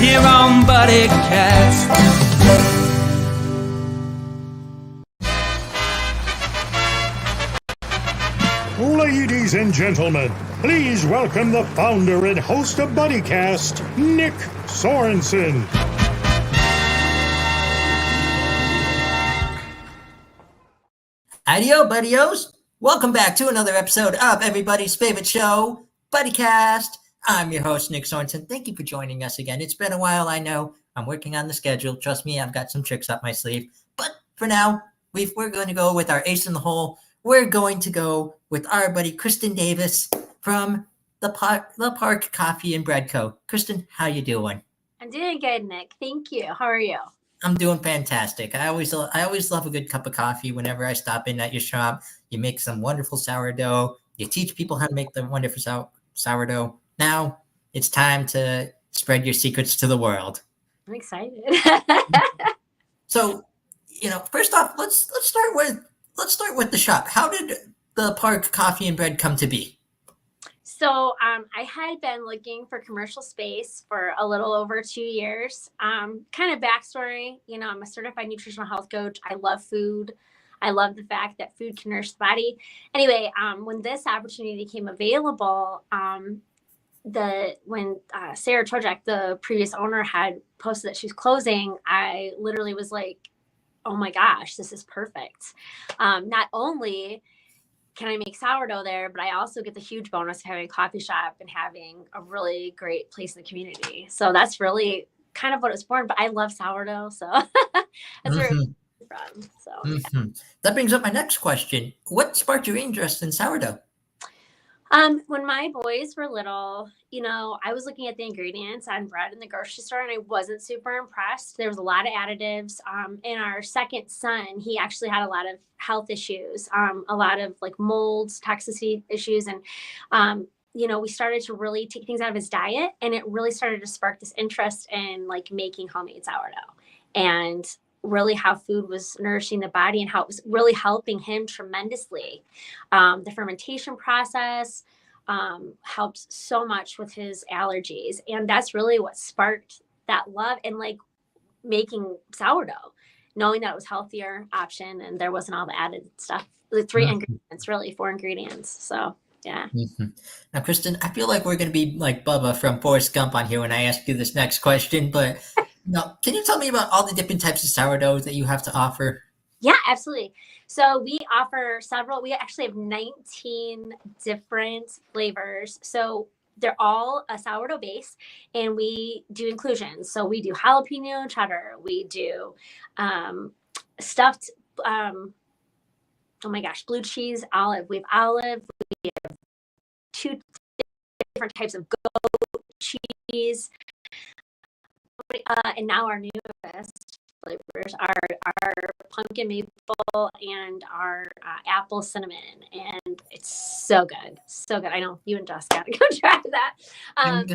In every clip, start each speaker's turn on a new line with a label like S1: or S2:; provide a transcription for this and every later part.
S1: here on Buddycast.
S2: Ladies and gentlemen, please welcome the founder and host of Buddycast, Nick Sorensen.
S3: Adio, buddios. Welcome back to another episode of everybody's favorite show, Buddycast. I'm your host, Nick Sorensen. Thank you for joining us again. It's been a while, I know. I'm working on the schedule. Trust me, I've got some tricks up my sleeve. But for now, we're going to go with our ace in the hole. We're going to go with our buddy Kristen Davis from the Park Coffee and Bread Co. Kristen, how you doing?
S4: I'm doing good, Nick. Thank you. How are you?
S3: I'm doing fantastic. I always love a good cup of coffee whenever I stop in at your shop. You make some wonderful sourdough. You teach people how to make the wonderful sourdough. Now it's time to spread your secrets to the world.
S4: I'm excited.
S3: So, first off, let's start with the shop. How did the Park Coffee and Bread come to be?
S4: So I had been looking for commercial space for a little over 2 years. Kind of backstory, I'm a certified nutritional health coach. I love food. I love the fact that food can nourish the body. Anyway, when this opportunity came available, when Sarah Trojak, the previous owner, had posted that she's closing, I literally was like, oh my gosh, this is perfect. Not only can I make sourdough there, but I also get the huge bonus of having a coffee shop and having a really great place in the community. So that's really kind of what it was born. But I love sourdough, so that's where it's from. So
S3: That brings up my next question. What sparked your interest in sourdough?
S4: When my boys were little, I was looking at the ingredients on bread in the grocery store and I wasn't super impressed. There was a lot of additives. And our second son, he actually had a lot of health issues, a lot of like molds, toxicity issues. And, we started to really take things out of his diet and it really started to spark this interest in like making homemade sourdough and really how food was nourishing the body and how it was really helping him tremendously. The fermentation process helps so much with his allergies. And that's really what sparked that love and like making sourdough, knowing that it was healthier option and there wasn't all the added stuff. The 4 ingredients. So yeah.
S3: Now, Kristen, I feel like we're going to be like Bubba from Forrest Gump on here when I ask you this next question, but can you tell me about all the different types of sourdoughs that you have to offer?
S4: Yeah, absolutely. So we offer several. We actually have 19 different flavors. So they're all a sourdough base, and we do inclusions. So we do jalapeno cheddar. We do stuffed, blue cheese, olive. We have olive. We have 2 different types of goat cheese. And now our newest flavors are pumpkin maple and our apple cinnamon, and it's so good. I know you and Jess got to go try that.
S3: I'm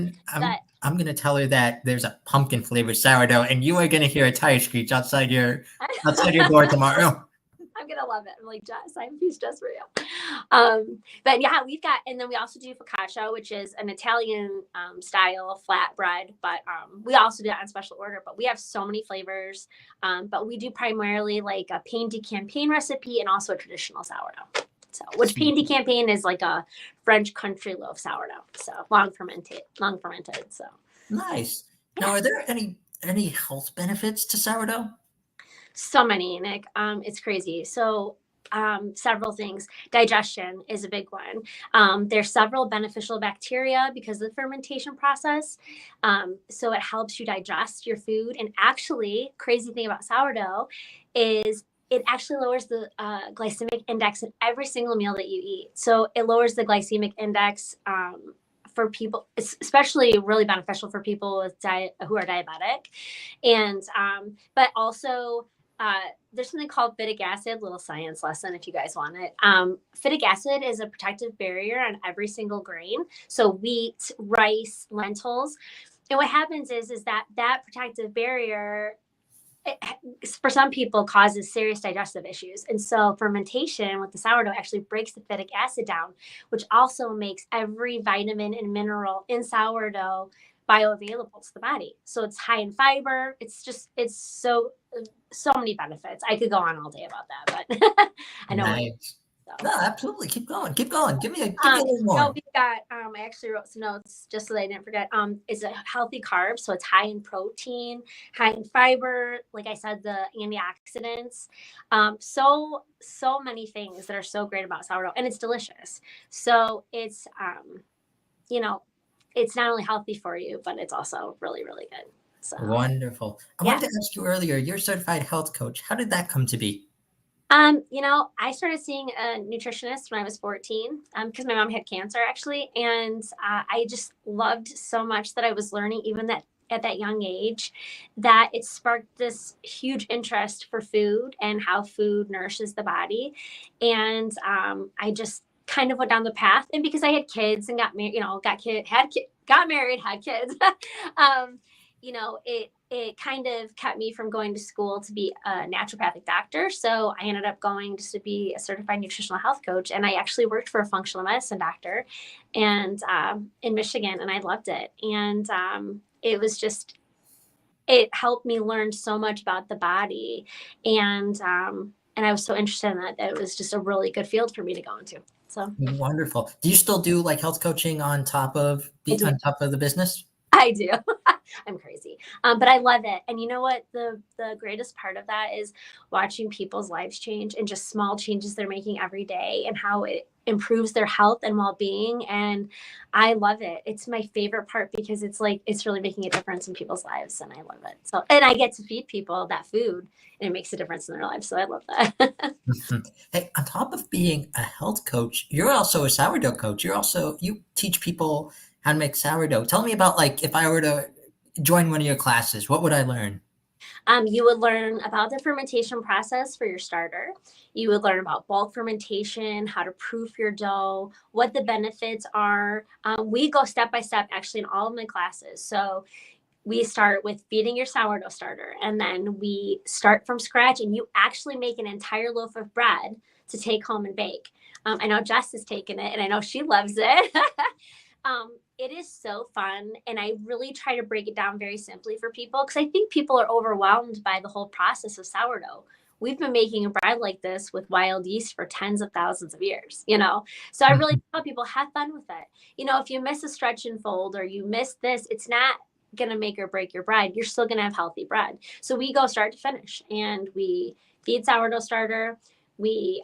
S3: gonna tell her that there's a pumpkin flavored sourdough, and you are gonna hear a tire screech outside your door tomorrow.
S4: I'm gonna love it. I'm like, Jess, I have a piece just for you. But yeah, and then we also do focaccia, which is an Italian style flatbread. But we also do that on special order. But we have so many flavors. But we do primarily like a pain de campagne recipe and also a traditional sourdough. So, which pain de campagne is like a French country loaf sourdough. So long fermented. So
S3: nice. Now, are there any health benefits to sourdough?
S4: So many, Nick. It's crazy. So several things. Digestion is a big one. There's several beneficial bacteria because of the fermentation process. So it helps you digest your food. And actually, crazy thing about sourdough is it actually lowers the glycemic index in every single meal that you eat. So it lowers the glycemic index for people. It's especially really beneficial for people with who are diabetic. And but also there's something called phytic acid, little science lesson if you guys want it. Phytic acid is a protective barrier on every single grain. So wheat, rice, lentils. And what happens is that protective barrier, for some people, causes serious digestive issues. And so fermentation with the sourdough actually breaks the phytic acid down, which also makes every vitamin and mineral in sourdough bioavailable to the body. So it's high in fiber. It's so many benefits. I could go on all day about that, but I know.
S3: Nice.
S4: So.
S3: No, absolutely. Keep going. Give me a little more.
S4: No, we've got, I actually wrote some notes just so that I didn't forget. Is a healthy carb. So it's high in protein, high in fiber. Like I said, the antioxidants, so many things that are so great about sourdough, and it's delicious. So it's, it's not only healthy for you, but it's also really, really good. So
S3: wonderful. I wanted to ask you earlier, you're a certified health coach. How did that come to be?
S4: I started seeing a nutritionist when I was 14, because my mom had cancer actually. And I just loved so much that I was learning even at that young age, that it sparked this huge interest for food and how food nourishes the body. And I just kind of went down the path. And because I had kids and got married, got married, had kids, it kind of kept me from going to school to be a naturopathic doctor. So I ended up going just to be a certified nutritional health coach. And I actually worked for a functional medicine doctor and in Michigan, and I loved it. And it helped me learn so much about the body. And I was so interested in that it was just a really good field for me to go into. So
S3: wonderful. Do you still do like health coaching on top of the business?
S4: I do. I'm crazy. But I love it. And you know what? The greatest part of that is watching people's lives change and just small changes they're making every day and how it improves their health and well-being. And I love it. It's my favorite part because it's really making a difference in people's lives. And I love it. So, and I get to feed people that food and it makes a difference in their lives. So I love that.
S3: Hey, on top of being a health coach, you're also a sourdough coach. You teach people how to make sourdough. Tell me about, like, if I were to join one of your classes, what would I learn?
S4: You would learn about the fermentation process for your starter. You would learn about bulk fermentation, how to proof your dough, what the benefits are. We go step by step actually in all of my classes. So we start with feeding your sourdough starter, and then we start from scratch, and you actually make an entire loaf of bread to take home and bake. I know Jess has taken it, and I know she loves it. It is so fun. And I really try to break it down very simply for people because I think people are overwhelmed by the whole process of sourdough. We've been making a bread like this with wild yeast for tens of thousands of years, So I really tell people, have fun with it. If you miss a stretch and fold or you miss this, it's not going to make or break your bread. You're still going to have healthy bread. So we go start to finish and we feed sourdough starter. We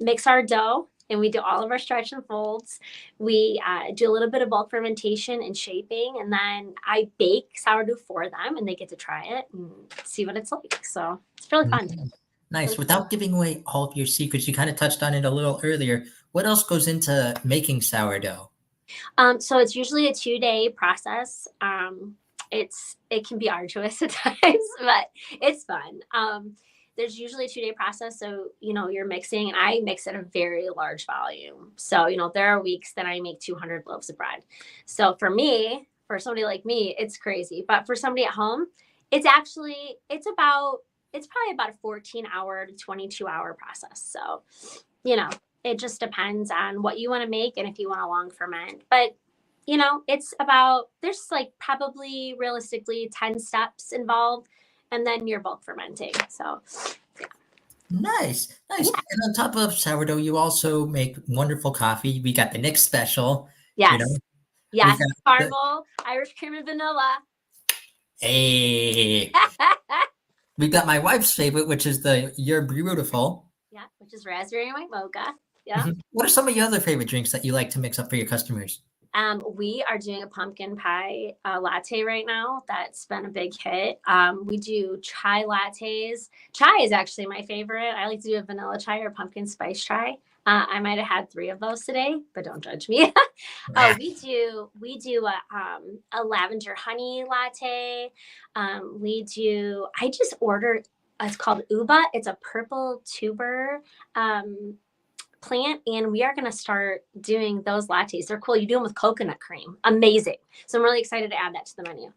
S4: mix our dough. And we do all of our stretch and folds. We do a little bit of bulk fermentation and shaping. And then I bake sourdough for them and they get to try it and see what it's like. So it's really fun.
S3: Nice. Without giving away all of your secrets, you kind of touched on it a little earlier. What else goes into making sourdough?
S4: So it's usually a 2-day process. It can be arduous at times, but it's fun. There's usually a 2-day process. So, you're mixing, and I mix at a very large volume. So, there are weeks that I make 200 loaves of bread. So for somebody like me, it's crazy. But for somebody at home, it's probably about a 14-hour to 22-hour process. So, it just depends on what you want to make and if you want to long ferment. But, there's probably realistically 10 steps involved. And then you're bulk fermenting. So, yeah.
S3: Nice. Yeah. And on top of sourdough, you also make wonderful coffee. We got the Nick special.
S4: Yes. Yes. Caramel, Irish cream and vanilla.
S3: Hey. We've got my wife's favorite, which is the You're Beautiful.
S4: Yeah, which is raspberry and white mocha. Yeah.
S3: Mm-hmm. What are some of your other favorite drinks that you like to mix up for your customers?
S4: We are doing a pumpkin pie latte right now. That's been a big hit. We do chai lattes. Chai is actually my favorite. I like to do a vanilla chai or pumpkin spice chai. I might have had 3 of those today, but don't judge me. We do a lavender honey latte. I just ordered, it's called uba. It's a purple tuber plant, and we are going to start doing those lattes. They're cool. You do them with coconut cream. Amazing. So I'm really excited to add that to the menu.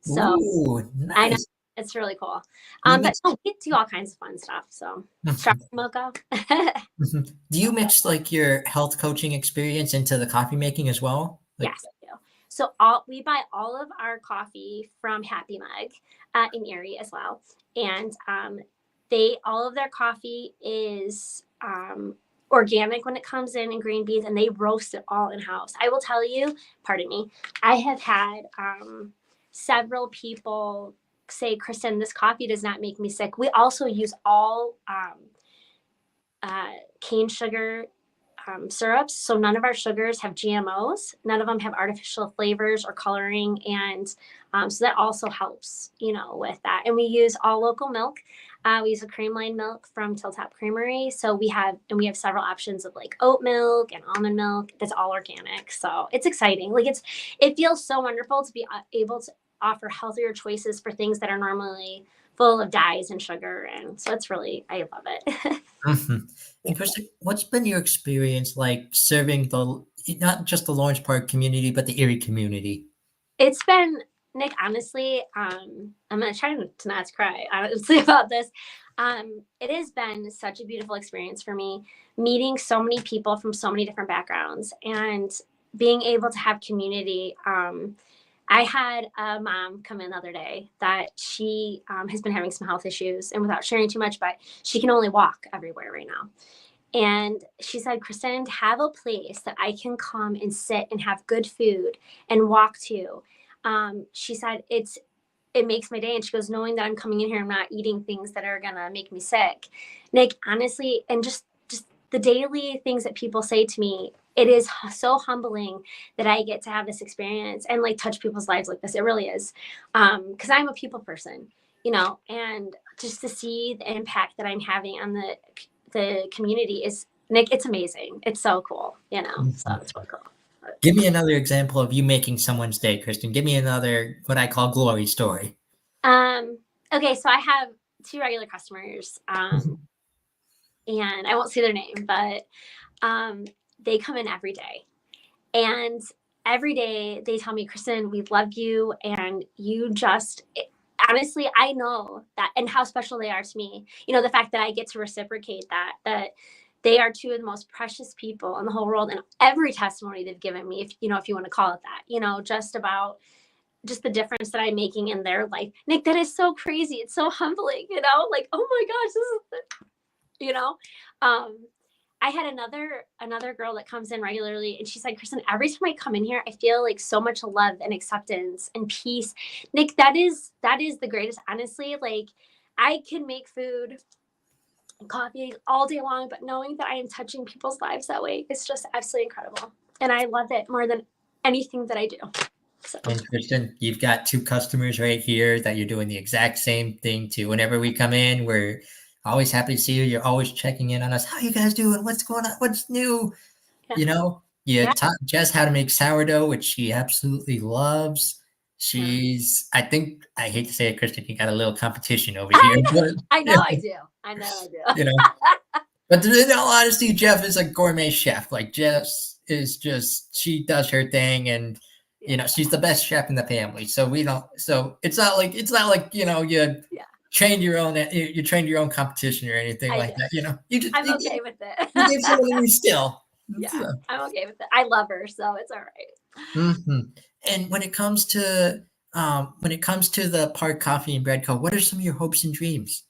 S4: So
S3: ooh, nice.
S4: I know it's really cool. But we do all kinds of fun stuff. So strawberry mocha.
S3: Do you mix like your health coaching experience into the coffee making as well?
S4: Yes, I do. So we buy all of our coffee from Happy Mug in Erie as well. And all of their coffee is organic when it comes in green beans, and they roast it all in-house. I will tell you, pardon me, I have had several people say, Kristen, this coffee does not make me sick. We also use all cane sugar syrups. So none of our sugars have GMOs. None of them have artificial flavors or coloring. And so that also helps, with that. And we use all local milk. We use a cream line milk from Tilltop Creamery. So we have several options of like oat milk and almond milk. That's all organic. So it's exciting. Like it feels so wonderful to be able to offer healthier choices for things that are normally full of dyes and sugar. And so I love it.
S3: And Kristen, what's been your experience like serving not just the Lawrence Park community, but the Erie community?
S4: It's been, Nick, honestly, I'm going to try to not cry honestly about this. It has been such a beautiful experience for me, meeting so many people from so many different backgrounds and being able to have community. I had a mom come in the other day that she has been having some health issues, and without sharing too much, but she can only walk everywhere right now. And she said, Kristen, to have a place that I can come and sit and have good food and walk to. She said, it makes my day. And she goes, knowing that I'm coming in here, I'm not eating things that are going to make me sick. Nick, honestly, and just the daily things that people say to me, it is so humbling that I get to have this experience and like touch people's lives like this. It really is. Because I'm a people person, and just to see the impact that I'm having on the community is, Nick, it's amazing. It's so cool, so it's really cool.
S3: Give me another example of you making someone's day, Kristen. Give me another, what I call glory story.
S4: Okay, so I have 2 regular customers, and I won't say their name, but they come in every day. And every day they tell me, Kristen, we love you. And you honestly, I know that and how special they are to me. The fact that I get to reciprocate that they are 2 of the most precious people in the whole world. And every testimony they've given me, if you want to call it that, just the difference that I'm making in their life. Nick, that is so crazy. It's so humbling, like, oh my gosh, this is, I had another girl that comes in regularly, and she's like, Kristen, every time I come in here, I feel like so much love and acceptance and peace. Nick, that is the greatest. Honestly, like I can make food and coffee all day long, but knowing that I am touching people's lives that way is just absolutely incredible. And I love it more than anything that I do. So.
S3: And Kristen, you've got 2 customers right here that you're doing the exact same thing to. Whenever we come in, we're always happy to see you. You're always checking in on us. How you guys doing? What's going on? What's new? You taught Jess how to make sourdough, which she absolutely loves. I hate to say it, Kristen, you got a little competition over here.
S4: I know I do.
S3: But in all honesty, Jeff is a gourmet chef. Like Jess is she does her thing, and she's the best chef in the family. So it's not like you trained your own competition or anything like that.
S4: I'm okay with it.
S3: You gave someone a new skill.
S4: Yeah, so. I'm okay with it. I love her, so it's all right.
S3: Mm-hmm. And when it comes to the Park Coffee and Bread Co., what are some of your hopes and dreams?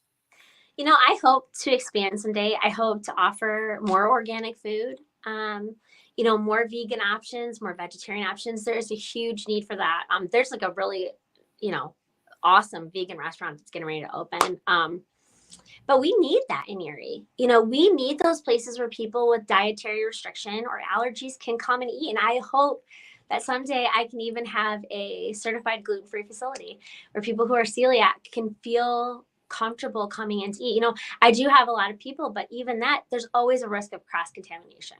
S4: I hope to expand someday. I hope to offer more organic food, more vegan options, more vegetarian options. There's a huge need for that. There's like a really, awesome vegan restaurant that's getting ready to open. But we need that in Erie. We need those places where people with dietary restriction or allergies can come and eat. And I hope that someday I can even have a certified gluten-free facility where people who are celiac can feel comfortable coming in to eat. I do have a lot of people, but even that, there's always a risk of cross-contamination,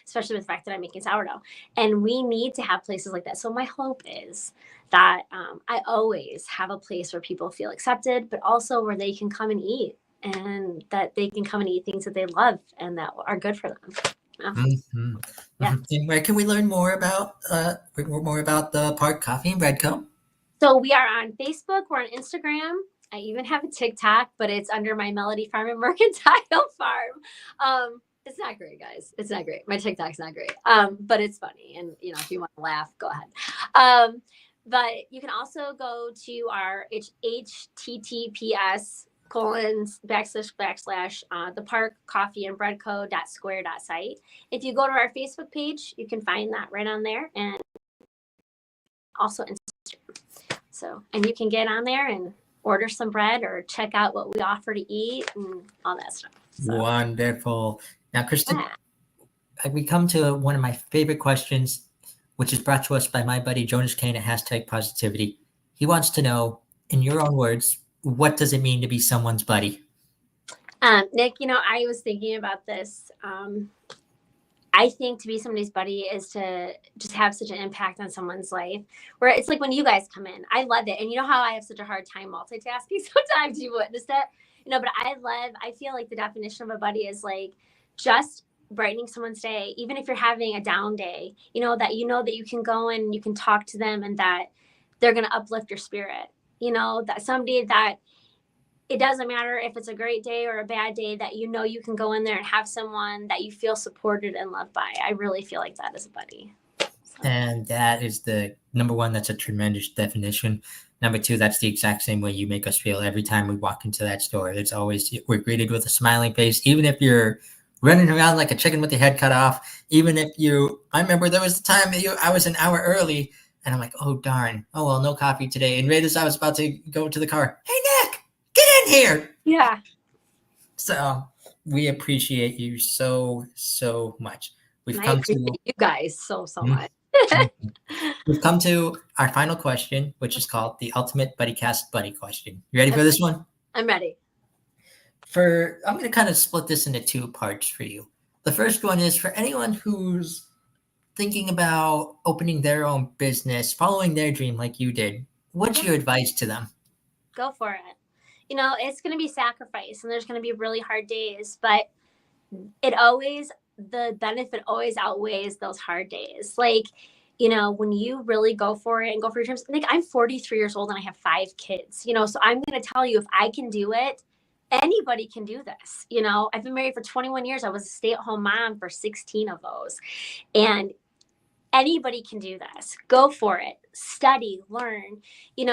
S4: especially with the fact that I'm making sourdough. And we need to have places like that. So my hope is that I always have a place where people feel accepted, but also where they can come and eat, and that they can come and eat things that they love and that are good for them.
S3: Mm-hmm. Yeah. And where can we learn more about the Park Coffee and Bread Co.?
S4: So we are on Facebook. We're on Instagram. I even have a TikTok, but it's under my Melody Farm and Mercantile Farm. It's not great, guys. It's not great. My TikTok's not great. But it's funny. And if you want to laugh, go ahead. But you can also go to our https:// the park coffee and bread co.square.site. If you go to our Facebook page, you can find that right on there, and also Instagram. So, and you can get on there and order some bread or check out what we offer to eat and all that stuff. So.
S3: Wonderful. Now, Kristen, we come to one of my favorite questions, which is brought to us by my buddy Jonas Kane at #Positivity. He wants to know, in your own words, what does it mean to be someone's buddy?
S4: Nick, I was thinking about this. I think to be somebody's buddy is to just have such an impact on someone's life, where it's like when you guys come in, I love it. And you know how I have such a hard time multitasking sometimes, you witnessed it, but I feel like the definition of a buddy is like just brightening someone's day, even if you're having a down day, that you can go in and you can talk to them and that they're going to uplift your spirit, that somebody that it doesn't matter if it's a great day or a bad day, that you can go in there and have someone that you feel supported and loved by. I really feel like that is a buddy. So.
S3: And that is the number one. That's a tremendous definition. Number two, that's the exact same way you make us feel every time we walk into that store. It's always, we're greeted with a smiling face, even if you're running around like a chicken with your head cut off. Even if I remember there was the time that I was an hour early and I'm like, oh, darn. Oh, well, no coffee today. And right as I was about to go to the car, hey, Nick, get in here.
S4: Yeah.
S3: So we appreciate you so, so much.
S4: I appreciate you guys so much.
S3: We've come to our final question, which is called the Ultimate Buddycast Buddy Question. You ready for this one?
S4: I'm ready.
S3: I'm going to kind of split this into two parts for you. The first one is for anyone who's thinking about opening their own business, following their dream like you did. What's your advice to them?
S4: Go for it. It's going to be sacrifice and there's going to be really hard days, but the benefit always outweighs those hard days. Like, when you really go for it and go for your dreams, like I'm 43 years old and I have 5 kids, so I'm going to tell you, if I can do it, anybody can do this. I've been married for 21 years. I was a stay-at-home mom for 16 of those. And anybody can do this. Go for it. Study, learn.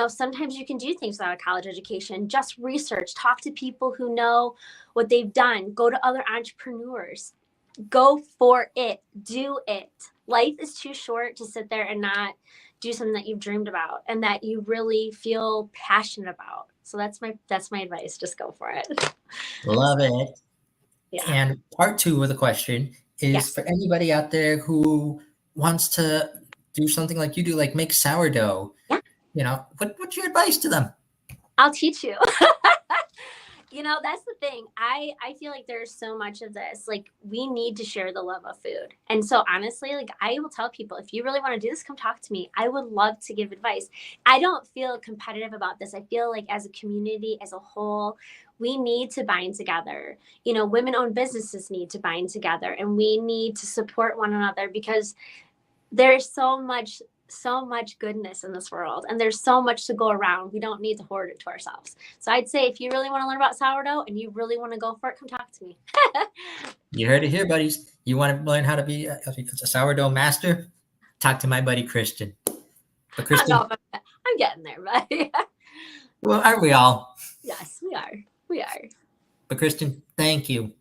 S4: Sometimes you can do things without a college education. Just research, talk to people who know what they've done. Go to other entrepreneurs. Go for it. Do it. Life is too short to sit there and not do something that you've dreamed about and that you really feel passionate about. So that's my advice. Just go for it.
S3: Love it.
S4: Yeah.
S3: And part 2 of the question is for anybody out there who wants to do something like you do, like make sourdough. Yeah. What's your advice to them?
S4: I'll teach you. That's the thing. I feel like there's so much of this. Like, we need to share the love of food. And so honestly, like, I will tell people, if you really want to do this, come talk to me. I would love to give advice. I don't feel competitive about this. I feel like as a community, as a whole, we need to bind together. Women-owned businesses need to bind together, and we need to support one another, because there's so much goodness in this world, and there's so much to go around. We don't need to hoard it to ourselves. So I'd say, if you really want to learn about sourdough and you really want to go for it, come talk to me.
S3: You heard it here, buddies. You want to learn how to be a sourdough master? Talk to my buddy Kristen. But Kristen,
S4: I don't know if I'm getting there, but
S3: well, aren't we all?
S4: Yes, we are. We are.
S3: But Kristen, thank you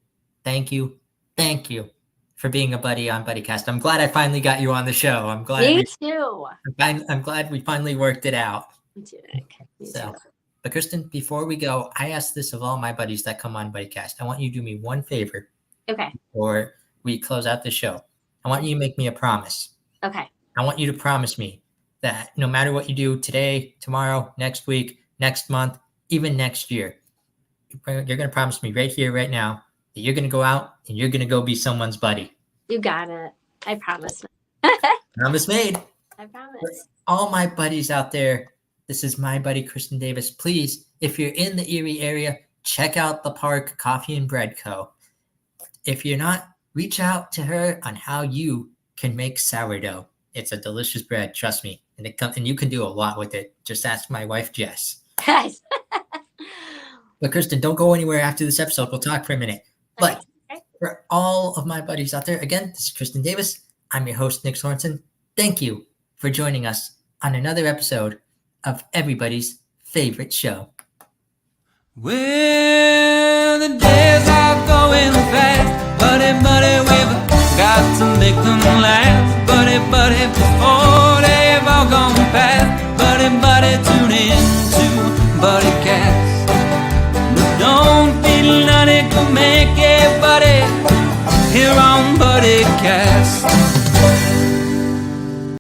S3: for being a buddy on Buddycast. I'm glad I finally got you on the show. I'm glad.
S4: Me too.
S3: I'm glad we finally worked it out.
S4: Me too, Nick. Me too.
S3: But Kristen, before we go, I ask this of all my buddies that come on Buddycast. I want you to do me one favor.
S4: Okay.
S3: Before we close out the show. I want you to make me a promise.
S4: Okay.
S3: I want you to promise me that no matter what you do today, tomorrow, next week, next month, even next year, you're going to promise me right here, right now, that you're going to go out and you're going to go be someone's buddy.
S4: You got it. I promise.
S3: Promise made.
S4: I promise.
S3: For all my buddies out there, this is my buddy, Kristen Davis. Please, if you're in the Erie area, check out the Park Coffee and Bread Co. If you're not, reach out to her on how you can make sourdough. It's a delicious bread, trust me. And you can do a lot with it. Just ask my wife, Jess.
S4: Guys.
S3: But Kristen, don't go anywhere after this episode. We'll talk for a minute. But For all of my buddies out there, again, this is Kristen Davis. I'm your host, Nick Sorensen. Thank you for joining us on another episode of everybody's favorite show.
S1: Well, the days are going fast. Buddy, we've got to make them last. Buddy, before they've all gone past.